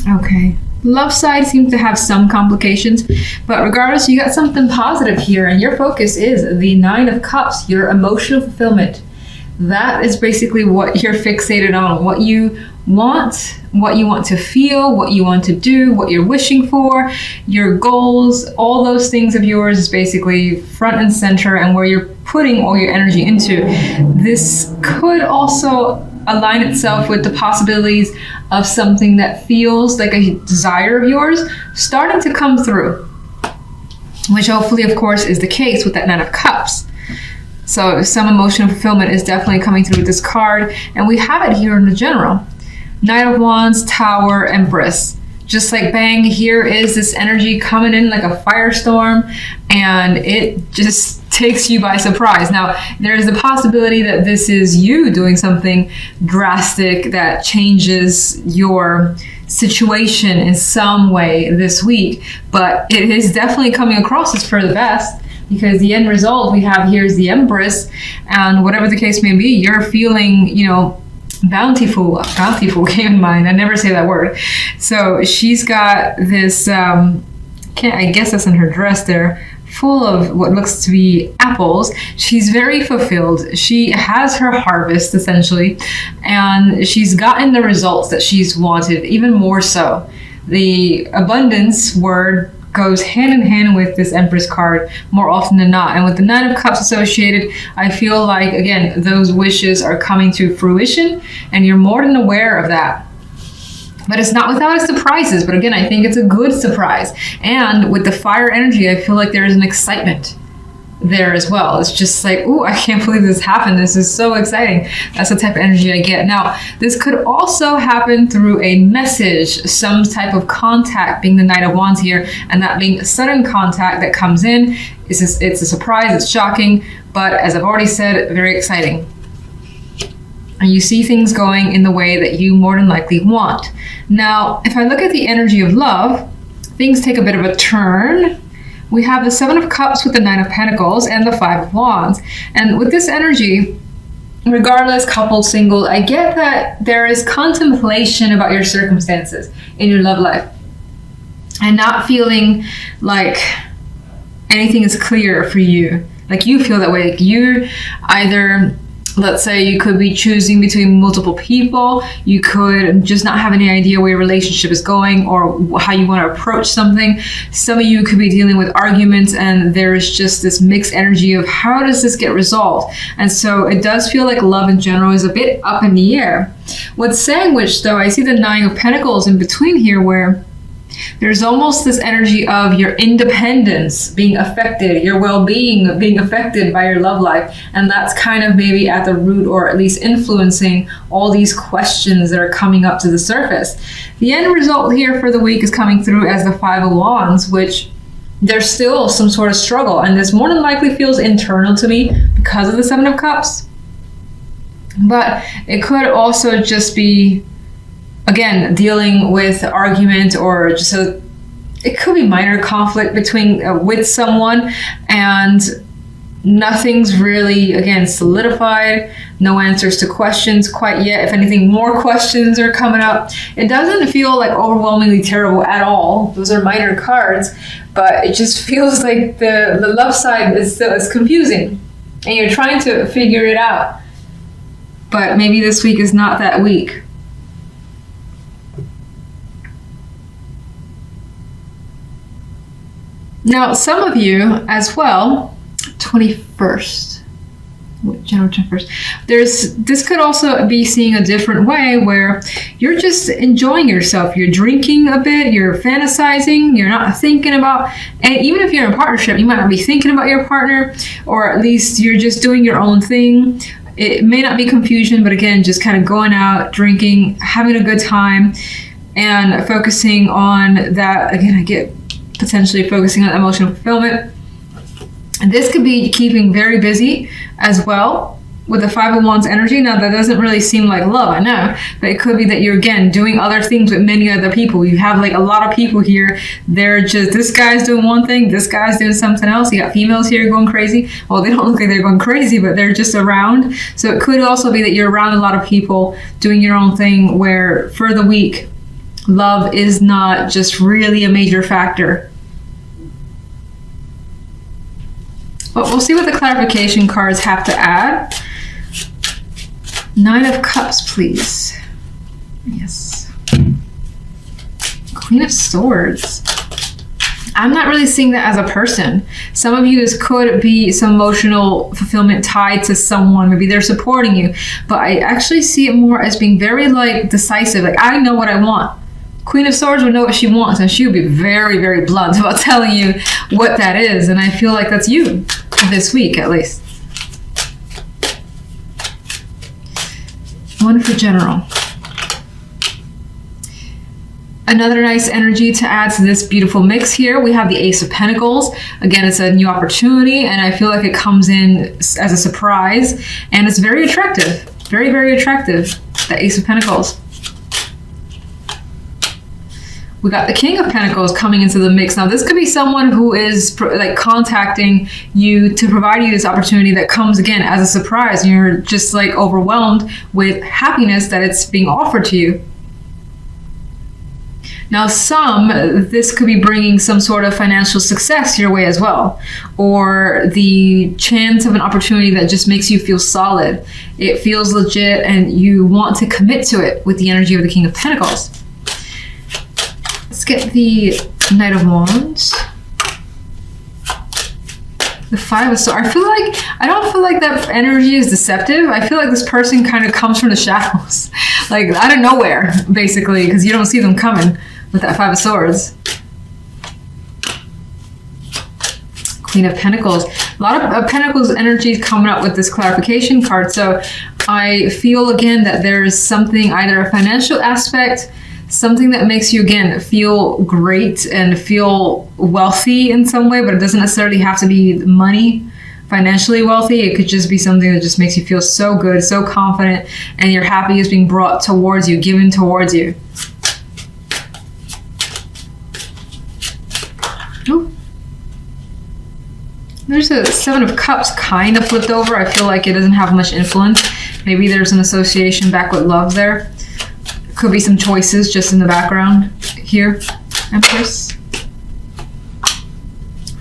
Okay. Love side seems to have some complications, but regardless, you got something positive here, and your focus is the Nine of Cups, your emotional fulfillment. That is basically what you're fixated on, what you want to feel, what you want to do, what you're wishing for, your goals, all those things of yours is basically front and center, and where you're putting all your energy into. This could also align itself with the possibilities of something that feels like a desire of yours starting to come through, which hopefully, of course, is the case with that Nine of Cups. So some emotional fulfillment is definitely coming through with this card, and we have it here in the general. Knight of Wands, Tower, Empress. Just like bang, here is this energy coming in like a firestorm, and it just takes you by surprise. Now, there's the possibility that this is you doing something drastic that changes your situation in some way this week, but it is definitely coming across as for the best, because the end result we have here is the Empress, and whatever the case may be, you're feeling, bountiful came in mind. I never say that word. So she's got this, I guess that's in her dress there, full of what looks to be apples. She's very fulfilled. She has her harvest essentially, and she's gotten the results that she's wanted, even more so. The abundance word goes hand in hand with this Empress card more often than not. And with the Nine of Cups associated, I feel like, again, those wishes are coming to fruition, and you're more than aware of that. But it's not without its surprises. But again, I think it's a good surprise. And with the fire energy, I feel like there is an excitement there as well. It's just like, ooh, I can't believe this happened. This is so exciting. That's the type of energy I get. Now, this could also happen through a message, some type of contact, being the Knight of Wands here, and that being a sudden contact that comes in. It's a surprise, it's shocking, but as I've already said, very exciting. And you see things going in the way that you more than likely want. Now, if I look at the energy of love, things take a bit of a turn. We have the Seven of Cups with the Nine of Pentacles and the Five of Wands. And with this energy, regardless, coupled, single, I get that there is contemplation about your circumstances in your love life, and not feeling like anything is clear for you. Like you feel that way. Like you either, let's say you could be choosing between multiple people. You could just not have any idea where your relationship is going or how you want to approach something. Some of you could be dealing with arguments, and there's just this mixed energy of how does this get resolved? And so it does feel like love in general is a bit up in the air. What's sandwiched though, I see the Nine of Pentacles in between here, where there's almost this energy of your independence being affected, your well-being being affected by your love life. And that's kind of maybe at the root, or at least influencing all these questions that are coming up to the surface. The end result here for the week is coming through as the Five of Wands, which there's still some sort of struggle. And this more than likely feels internal to me because of the Seven of Cups. But it could also just be, again, dealing with argument, or just it could be minor conflict between with someone, and nothing's really, again, solidified. No answers to questions quite yet. If anything, more questions are coming up. It doesn't feel like overwhelmingly terrible at all. Those are minor cards, but it just feels like the love side is confusing, and you're trying to figure it out. But maybe this week is not that week. Now, some of you as well, 21st, January 21st, this could also be seeing a different way, where you're just enjoying yourself. You're drinking a bit, you're fantasizing, you're not thinking about, and even if you're in a partnership, you might not be thinking about your partner, or at least you're just doing your own thing. It may not be confusion, but again, just kind of going out, drinking, having a good time, and focusing on that. Again, I get potentially focusing on emotional fulfillment. And this could be keeping very busy as well with the Five of Wands energy. Now, that doesn't really seem like love, I know, but it could be that you're, again, doing other things with many other people. You have like a lot of people here. They're just, this guy's doing one thing, this guy's doing something else. You got females here going crazy. Well, they don't look like they're going crazy, but they're just around. So it could also be that you're around a lot of people doing your own thing, where for the week, love is not just really a major factor. But we'll see what the clarification cards have to add. 9 of Cups, please. Yes. Queen of Swords. I'm not really seeing that as a person. Some of you, this could be some emotional fulfillment tied to someone. Maybe they're supporting you. But I actually see it more as being very like decisive. Like, I know what I want. Queen of Swords would know what she wants, and she would be very, very blunt about telling you what that is. And I feel like that's you this week, at least. 1 for General. Another nice energy to add to this beautiful mix here. We have the Ace of Pentacles. Again, it's a new opportunity, and I feel like it comes in as a surprise, and it's very attractive. Very, very attractive, the Ace of Pentacles. We got the King of Pentacles coming into the mix. Now, this could be someone who is like contacting you to provide you this opportunity that comes again as a surprise. And you're just like overwhelmed with happiness that it's being offered to you. Now, this could be bringing some sort of financial success your way as well, or the chance of an opportunity that just makes you feel solid. It feels legit and you want to commit to it with the energy of the King of Pentacles. Let's get the Knight of Wands. The 5 of Swords. I don't feel like that energy is deceptive. I feel like this person kind of comes from the shadows, like out of nowhere, basically, because you don't see them coming with that 5 of Swords. Queen of Pentacles. A lot of Pentacles energy coming up with this clarification card. So I feel again that there is something, either a financial aspect, something that makes you, again, feel great and feel wealthy in some way, but it doesn't necessarily have to be money, financially wealthy. It could just be something that just makes you feel so good, so confident, and your happy is being brought towards you, given towards you. Ooh. There's a 7 of Cups kind of flipped over. I feel like it doesn't have much influence. Maybe there's an association back with love there. Could be some choices just in the background here. Empress.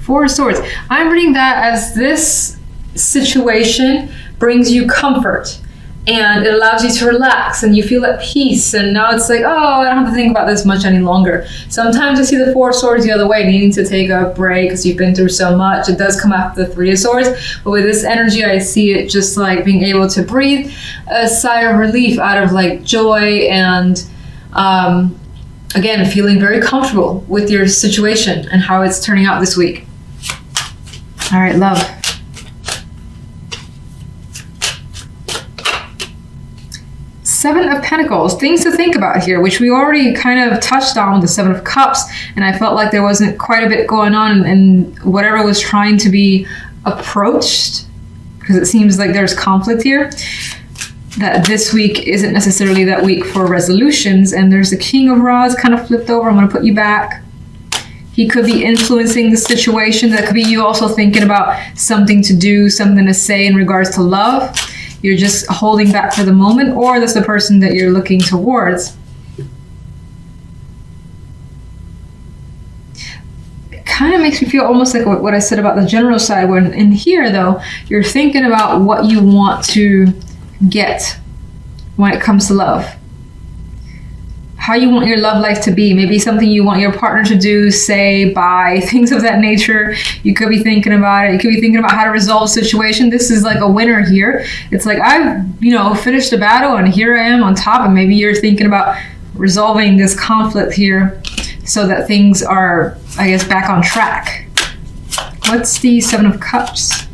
4 of Swords. I'm reading that as this situation brings you comfort and it allows you to relax and you feel at peace, and now it's like, oh, I don't have to think about this much any longer. Sometimes I see the 4 of Swords the other way, needing to take a break because you've been through so much. It does come after the 3 of Swords, but with this energy I see it just like being able to breathe a sigh of relief out of like joy and again, feeling very comfortable with your situation and how it's turning out this week. All right, love. Seven of Pentacles, things to think about here, which we already kind of touched on with the 7 of Cups, and I felt like there wasn't quite a bit going on in whatever was trying to be approached, because it seems like there's conflict here, that this week isn't necessarily that week for resolutions. And there's the King of Rods kind of flipped over. I'm going to put you back. He could be influencing the situation. That could be you also thinking about something to do, something to say in regards to love. You're just holding back for the moment, or that's the person that you're looking towards. It kind of makes me feel almost like what I said about the general side, when in here, though, you're thinking about what you want to get when it comes to love. How you want your love life to be. Maybe something you want your partner to do, say, buy, things of that nature. You could be thinking about it. You could be thinking about how to resolve a situation. This is like a winner here. It's like, I've, finished a battle and here I am on top. And maybe you're thinking about resolving this conflict here so that things are, I guess, back on track. What's the 7 of Cups?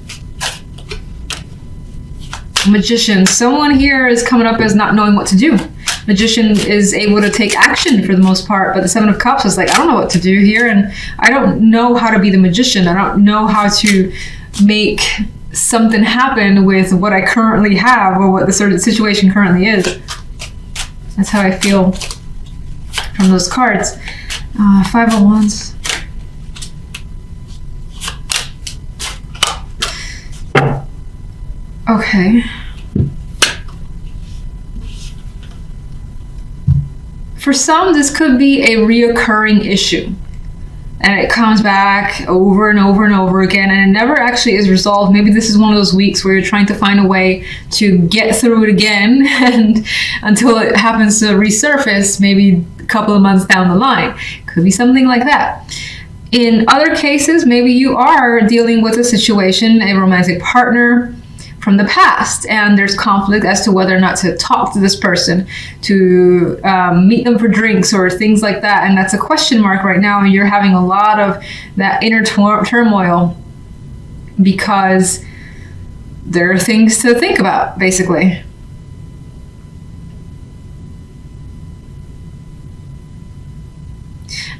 Magician. Someone here is coming up as not knowing what to do. Magician is able to take action for the most part, but the 7 of Cups is like, I don't know what to do here, and I don't know how to be the magician. I don't know how to make something happen with what I currently have or what the certain situation currently is. That's how I feel from those cards. 5 of Wands. Okay. For some, this could be a reoccurring issue. And it comes back over and over and over again, and it never actually is resolved. Maybe this is one of those weeks where you're trying to find a way to get through it again, and until it happens to resurface, maybe a couple of months down the line. Could be something like that. In other cases, maybe you are dealing with a situation, a romantic partner from the past, and there's conflict as to whether or not to talk to this person, to meet them for drinks or things like that, and that's a question mark right now, and you're having a lot of that inner turmoil because there are things to think about, basically.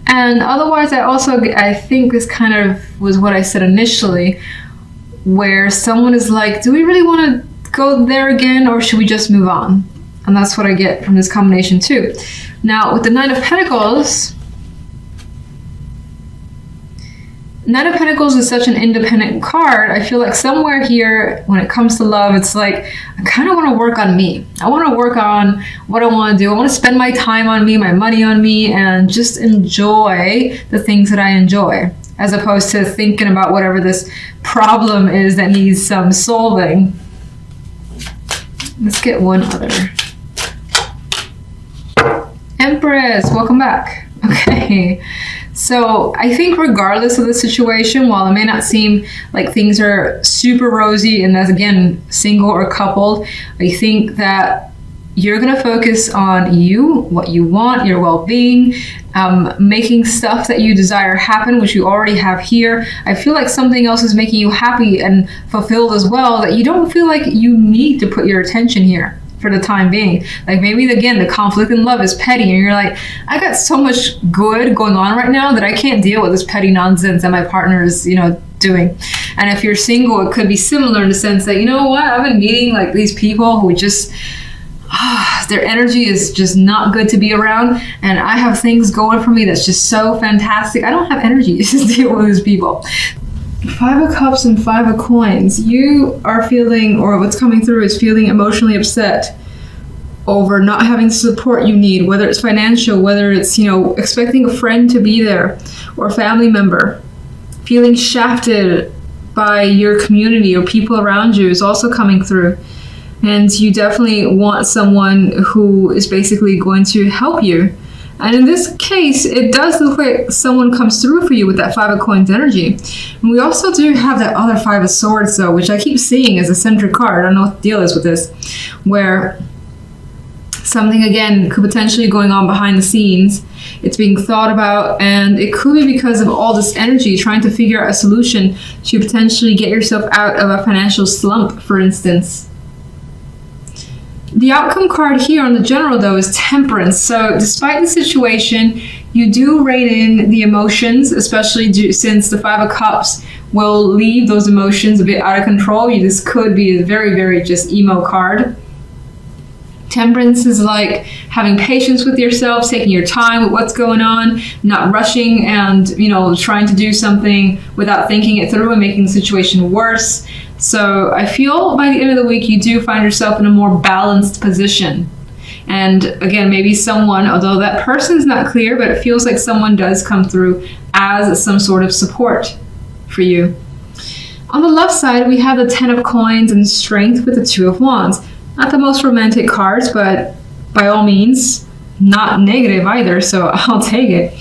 And otherwise, I think this kind of was what I said initially, where someone is like, do we really want to go there again, or should we just move on? And that's what I get from this combination too. Now, with the Nine of Pentacles is such an independent card. I feel like somewhere here, when it comes to love, it's like, I kind of want to work on me. I want to work on what I want to do. I want to spend my time on me, my money on me, and just enjoy the things that I enjoy, as opposed to thinking about whatever this problem is that needs some solving. Let's get one other. Empress, welcome back. Okay, so I think regardless of the situation, while it may not seem like things are super rosy, and that's again single or coupled, I think that you're going to focus on you, what you want, your well-being, making stuff that you desire happen, which you already have here. I feel like something else is making you happy and fulfilled as well, that you don't feel like you need to put your attention here for the time being. Like maybe again, the conflict in love is petty, and you're like, I got so much good going on right now that I can't deal with this petty nonsense that my partner is, doing. And if you're single, it could be similar in the sense that, you know what, I've been meeting like these people who just their energy is just not good to be around, and I have things going for me that's just so fantastic. I don't have energy to deal with these people. Five of Cups and Five of Coins. You are feeling, or what's coming through is feeling emotionally upset over not having the support you need, whether it's financial, whether it's, expecting a friend to be there or a family member. Feeling shafted by your community or people around you is also coming through. And you definitely want someone who is basically going to help you. And in this case, it does look like someone comes through for you with that Five of Coins energy. And we also do have that other Five of Swords, though, which I keep seeing as a centric card. I don't know what the deal is with this, where something, again, could potentially going on behind the scenes. It's being thought about, and it could be because of all this energy, trying to figure out a solution to potentially get yourself out of a financial slump, for instance. The outcome card here on the general, though, is Temperance. So despite the situation, you do rein in the emotions, especially since the Five of Cups will leave those emotions a bit out of control. This could be a very, very just emo card. Temperance is like having patience with yourself, taking your time with what's going on, not rushing and, trying to do something without thinking it through and making the situation worse. So I feel by the end of the week, you do find yourself in a more balanced position. And again, maybe someone, although that person's not clear, but it feels like someone does come through as some sort of support for you. On the left side, we have the Ten of Coins and Strength with the Two of Wands. Not the most romantic cards, but by all means, not negative either, so I'll take it.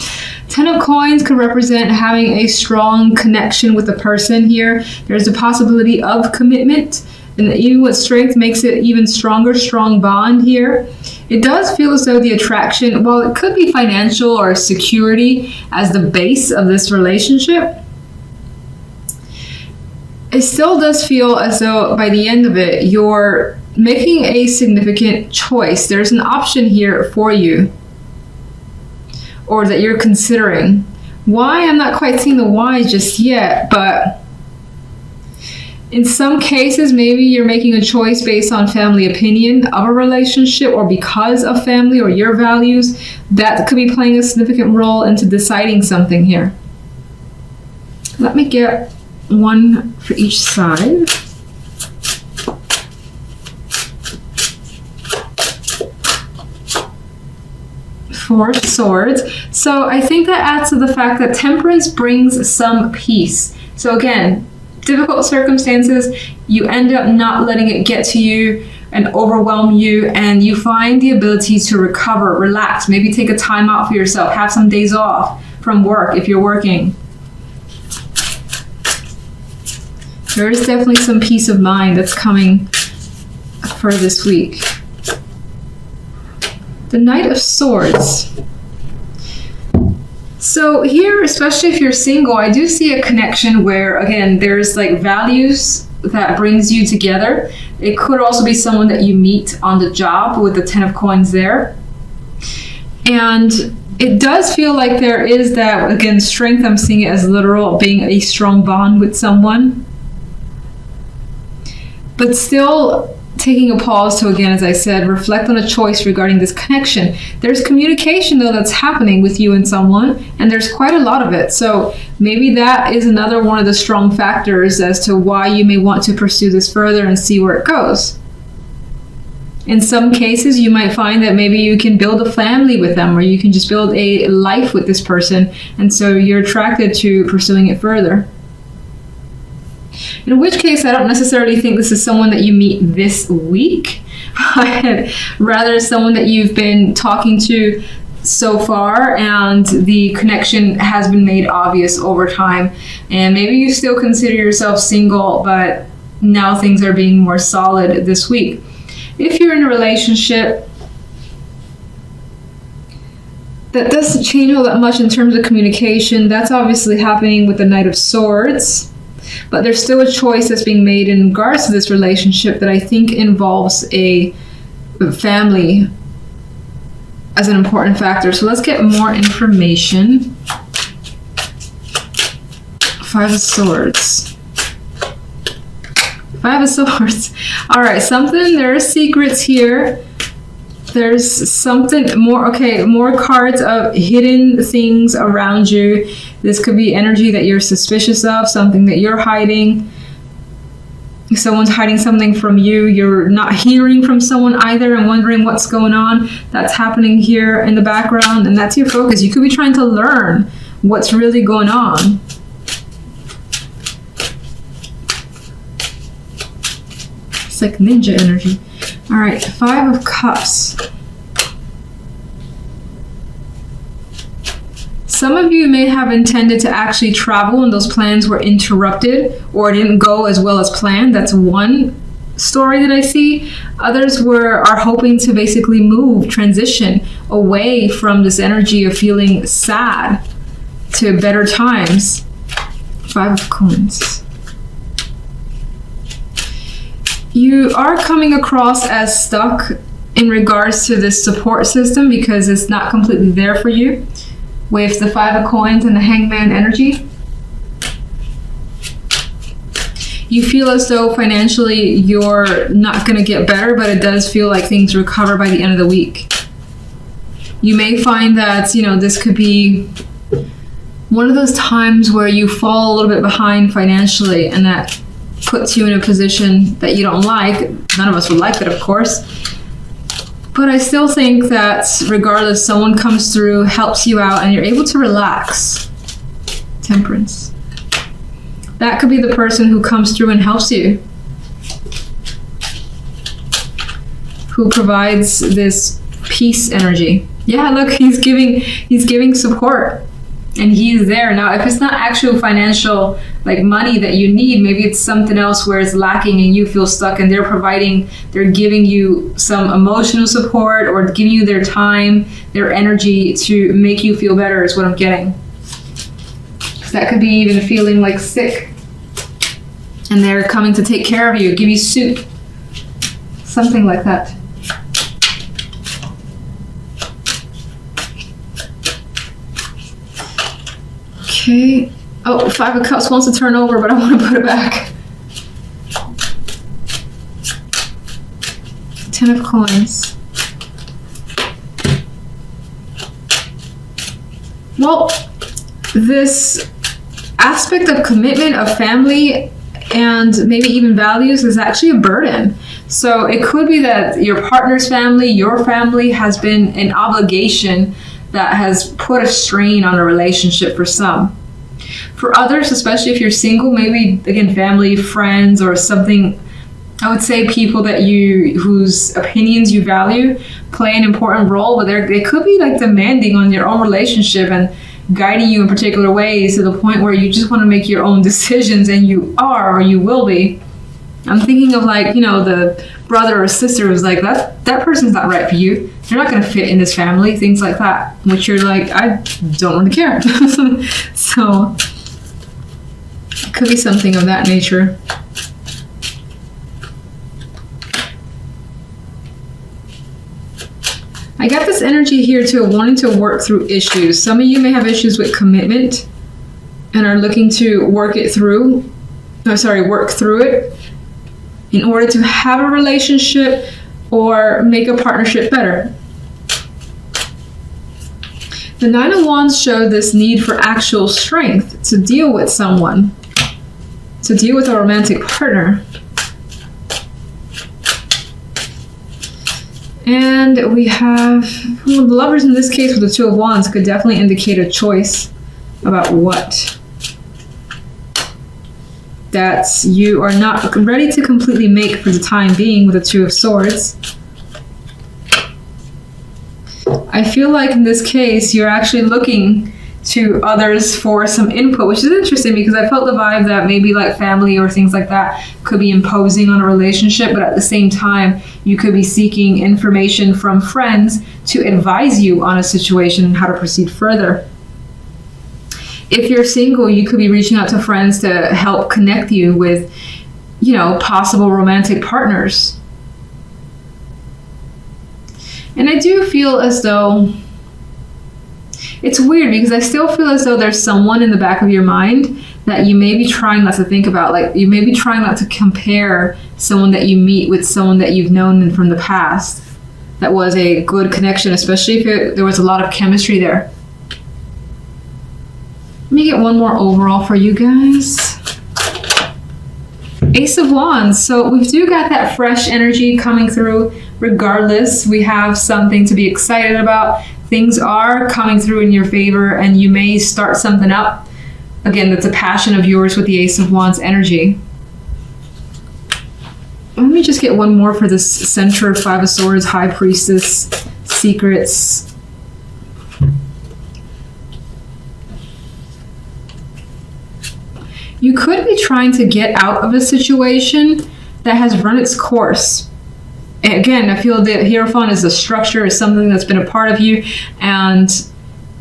Ten of Coins could represent having a strong connection with the person here. There's a possibility of commitment, and even with Strength makes it even stronger, strong bond here. It does feel as though the attraction, while it could be financial or security as the base of this relationship, it still does feel as though by the end of it, you're making a significant choice. There's an option here for you, or that you're considering. Why? I'm not quite seeing the why just yet, but in some cases, maybe you're making a choice based on family opinion of a relationship, or because of family or your values. That could be playing a significant role into deciding something here. Let me get one for each side. Four of Swords. So I think that adds to the fact that Temperance brings some peace. So again, difficult circumstances, you end up not letting it get to you and overwhelm you, and you find the ability to recover, relax, maybe take a time out for yourself, have some days off from work if you're working. There is definitely some peace of mind that's coming for this week. The Knight of Swords. So here, especially if you're single, I do see a connection where, again, there's like values that brings you together. It could also be someone that you meet on the job with the 10 of Coins there. And it does feel like there is that, again, strength. I'm seeing it as literal, being a strong bond with someone. But still taking a pause to, again, as I said, reflect on a choice regarding this connection. There's communication, though, that's happening with you and someone, and there's quite a lot of it. So maybe that is another one of the strong factors as to why you may want to pursue this further and see where it goes. In some cases, you might find that maybe you can build a family with them, or you can just build a life with this person, and so you're attracted to pursuing it further. In which case, I don't necessarily think this is someone that you meet this week. Rather, someone that you've been talking to so far, and the connection has been made obvious over time. And maybe you still consider yourself single, but now things are being more solid this week. If you're in a relationship, that doesn't change all that much in terms of communication. That's obviously happening with the Knight of Swords. But there's still a choice that's being made in regards to this relationship that I think involves a family as an important factor. So let's get more information. Five of Swords. Five of Swords. All right, there are secrets here. There's something more, okay, more cards of hidden things around you. This could be energy that you're suspicious of, something that you're hiding. If someone's hiding something from you, you're not hearing from someone either and wondering what's going on. That's happening here in the background, and that's your focus. You could be trying to learn what's really going on. It's like ninja energy. All right, Five of Cups. Some of you may have intended to actually travel and those plans were interrupted or didn't go as well as planned. That's one story that I see. Others are hoping to basically transition away from this energy of feeling sad to better times. Five of Coins. You are coming across as stuck in regards to this support system because it's not completely there for you. With the Five of Coins and the Hangman energy, you feel as though financially you're not going to get better, but it does feel like things recover by the end of the week. You may find that, this could be one of those times where you fall a little bit behind financially, and that puts you in a position that you don't like. None of us would like that, of course. But I still think that regardless, someone comes through, helps you out, and you're able to relax. Temperance. That could be the person who comes through and helps you. Who provides this peace energy. Yeah, look, he's giving support. And he's there. Now, if it's not actual financial, like money that you need, maybe it's something else where it's lacking and you feel stuck, and they're giving you some emotional support or giving you their time, their energy to make you feel better is what I'm getting. That could be even feeling like sick. And they're coming to take care of you, give you soup. Something like that. Okay. Oh, Five of Cups wants to turn over, but I want to put it back. 10 of Coins. Well, this aspect of commitment, of family, and maybe even values is actually a burden. So it could be that your partner's family, your family has been an obligation that has put a strain on a relationship for some. For others, especially if you're single, maybe again family, friends, or something, I would say people that whose opinions you value play an important role, but they could be like demanding on your own relationship and guiding you in particular ways to the point where you just want to make your own decisions, and you are, or you will be. I'm thinking of like, the brother or sister who's like, that person's not right for you. They're not going to fit in this family, things like that, which you're like, I don't really care. So it could be something of that nature. I got this energy here too, wanting to work through issues. Some of you may have issues with commitment and are looking to work through it in order to have a relationship or make a partnership better. The Nine of Wands showed this need for actual strength to deal with someone, to deal with a romantic partner. And we have the Lovers in this case with the Two of Wands could definitely indicate a choice about what that you are not ready to completely make for the time being with the Two of Swords. I feel like in this case, you're actually looking to others for some input, which is interesting because I felt the vibe that maybe like family or things like that could be imposing on a relationship, but at the same time, you could be seeking information from friends to advise you on a situation and how to proceed further. If you're single, you could be reaching out to friends to help connect you with, possible romantic partners. And I do feel as though it's weird because I still feel as though there's someone in the back of your mind that you may be trying not to think about. Like you may be trying not to compare someone that you meet with someone that you've known from the past that was a good connection, especially if there was a lot of chemistry there. Let me get one more overall for you guys. Ace of Wands. So we do got that fresh energy coming through. Regardless, we have something to be excited about. Things are coming through in your favor and you may start something up. Again, that's a passion of yours with the Ace of Wands energy. Let me just get one more for this center, Five of Swords, High Priestess, secrets. You could be trying to get out of a situation that has run its course. Again, I feel that Hierophant is a structure, is something that's been a part of you, and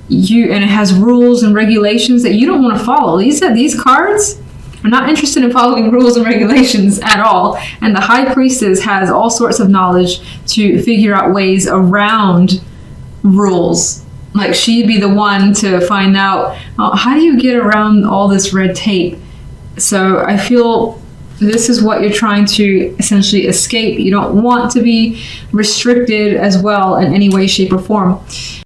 it has rules and regulations that you don't want to follow. These cards are not interested in following rules and regulations at all. And the High Priestess has all sorts of knowledge to figure out ways around rules. Like she'd be the one to find out, how do you get around all this red tape? So I feel this is what you're trying to essentially escape. You don't want to be restricted as well in any way, shape, or form.